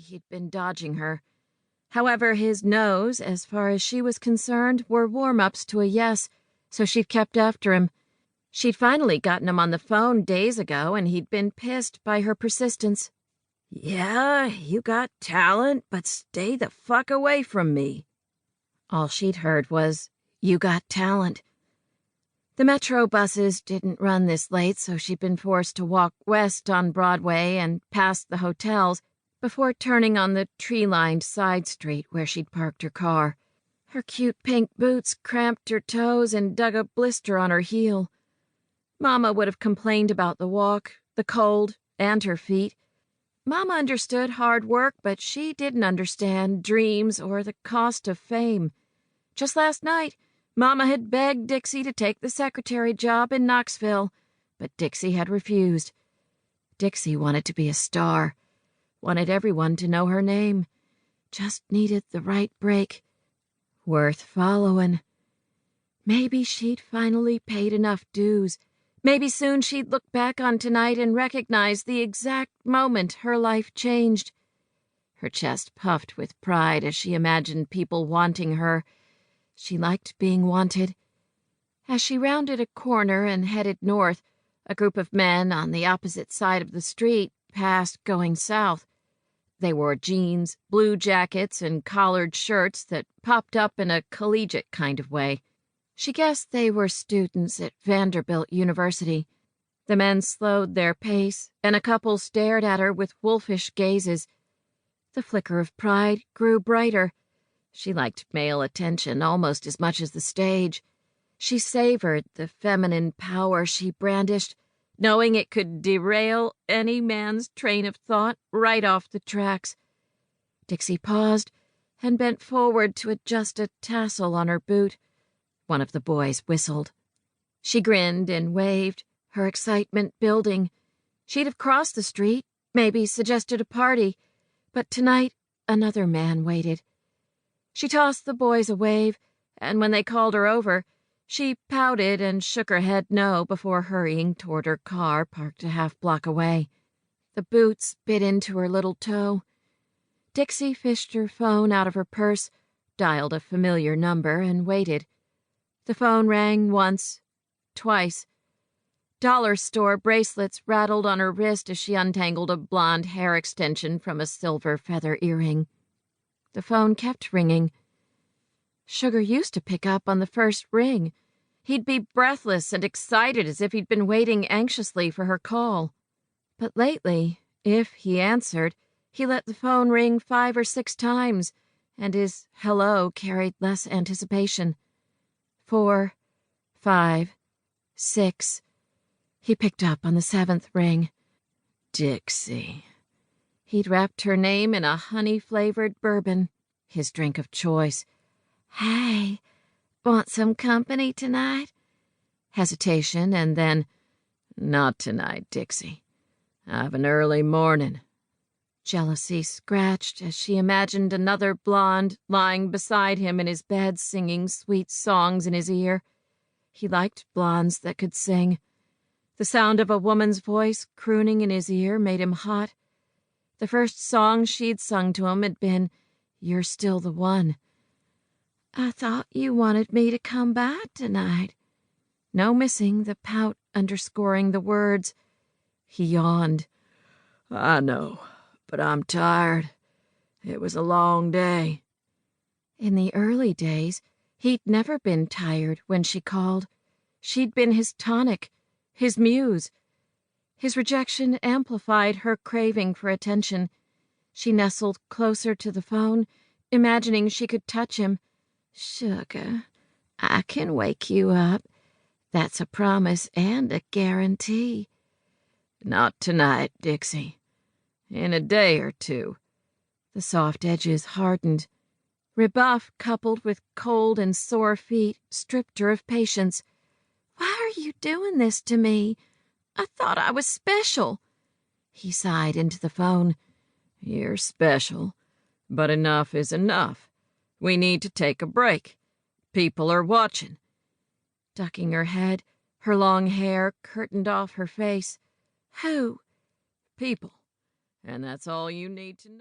he'd been dodging her. However, his no's, as far as she was concerned, were warm-ups to a yes, so she'd kept after him. She'd finally gotten him on the phone days ago, and he'd been pissed by her persistence. "Yeah, you got talent, but stay the fuck away from me." All she'd heard was, "You got talent." The metro buses didn't run this late, so she'd been forced to walk west on Broadway and past the hotels before turning on the tree-lined side street where she'd parked her car. Her cute pink boots cramped her toes and dug a blister on her heel. Mama would have complained about the walk, the cold, and her feet. Mama understood hard work, but she didn't understand dreams or the cost of fame. Just last night, Mama had begged Dixie to take the secretary job in Knoxville, but Dixie had refused. Dixie wanted to be a star, wanted everyone to know her name, just needed the right break. Worth following. Maybe she'd finally paid enough dues. Maybe soon she'd look back on tonight and recognize the exact moment her life changed. Her chest puffed with pride as she imagined people wanting her. She liked being wanted. As she rounded a corner and headed north, a group of men on the opposite side of the street passed going south. They wore jeans, blue jackets, and collared shirts that popped up in a collegiate kind of way. She guessed they were students at Vanderbilt University. The men slowed their pace, and a couple stared at her with wolfish gazes. The flicker of pride grew brighter. She liked male attention almost as much as the stage. She savored the feminine power she brandished, knowing it could derail any man's train of thought right off the tracks. Dixie paused and bent forward to adjust a tassel on her boot. One of the boys whistled. She grinned and waved, her excitement building. She'd have crossed the street, maybe suggested a party, but tonight another man waited. She tossed the boys a wave, and when they called her over, she pouted and shook her head no before hurrying toward her car parked a half-block away. The boots bit into her little toe. Dixie fished her phone out of her purse, dialed a familiar number, and waited. The phone rang once, twice. Dollar store bracelets rattled on her wrist as she untangled a blonde hair extension from a silver feather earring. The phone kept ringing. Sugar used to pick up on the first ring. He'd be breathless and excited as if he'd been waiting anxiously for her call. But lately, if he answered, he let the phone ring 5 or 6 times, and his hello carried less anticipation. 4, 5, 6. He picked up on the 7th ring. Dixie. He'd wrapped her name in a honey-flavored bourbon, his drink of choice. Hey, want some company tonight? Hesitation, and then, Not tonight, Dixie. I have an early morning. Jealousy scratched as she imagined another blonde lying beside him in his bed singing sweet songs in his ear. He liked blondes that could sing. The sound of a woman's voice crooning in his ear made him hot. The first song she'd sung to him had been, You're Still the One. I thought you wanted me to come by tonight. No missing the pout underscoring the words. He yawned. I know, but I'm tired. It was a long day. In the early days, he'd never been tired when she called. She'd been his tonic, his muse. His rejection amplified her craving for attention. She nestled closer to the phone, imagining she could touch him. Sugar, I can wake you up. That's a promise and a guarantee. Not tonight, Dixie. In a day or two. The soft edges hardened. Rebuff coupled with cold and sore feet stripped her of patience. Why are you doing this to me? I thought I was special. He sighed into the phone. You're special, but enough is enough. We need to take a break. People are watching. Ducking her head, her long hair curtained off her face. Who? People. And that's all you need to know.